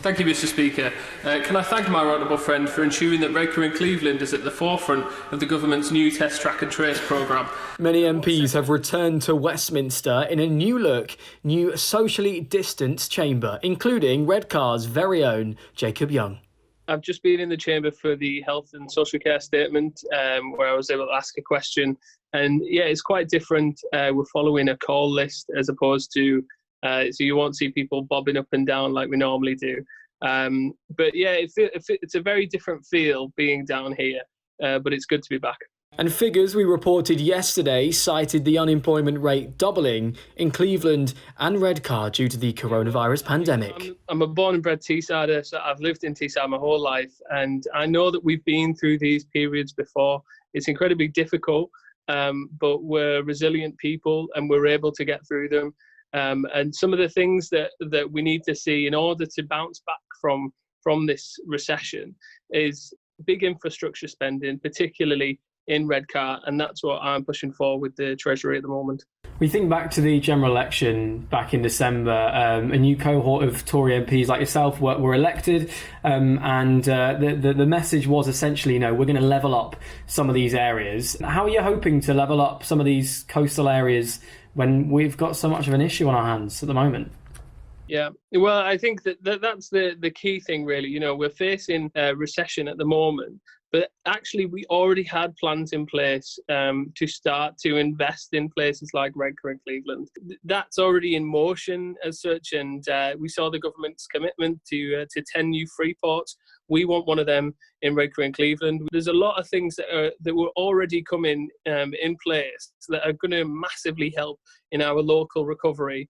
Thank you, Mr. Speaker. Can I thank my honourable friend for ensuring that Redcar and Cleveland is at the forefront of the government's new Test, Track and Trace programme. Many MPs have returned to Westminster in a new look, new socially distanced chamber, including Redcar's very own Jacob Young. I've just been in the chamber for the health and social care statement, where I was able to ask a question. And yeah, it's quite different. We're following a call list as opposed to, so you won't see people bobbing up and down like we normally do. But yeah, it's a very different feel being down here, but it's good to be back. And figures we reported yesterday cited the unemployment rate doubling in Cleveland and Redcar due to the coronavirus pandemic. I'm a born and bred Teessider, so I've lived in Teesside my whole life, and I know that we've been through these periods before. It's incredibly difficult, but we're resilient people and we're able to get through them. And some of the things that we need to see in order to bounce back from this recession is big infrastructure spending, particularly in Redcar, and that's what I'm pushing for with the Treasury at the moment. We think back to the general election back in December. A new cohort of Tory MPs like yourself were elected, and the message was essentially, we're going to level up some of these areas. How are you hoping to level up some of these coastal areas when we've got so much of an issue on our hands at the moment? Yeah, well, I think that's the key thing, really. We're facing a recession at the moment, but actually we already had plans in place to start to invest in places like Redcar and Cleveland. That's already in motion as such, and we saw the government's commitment to 10 new free ports. We want one of them in Redcar and Cleveland. There's a lot of things that were already coming in place that are going to massively help in our local recovery.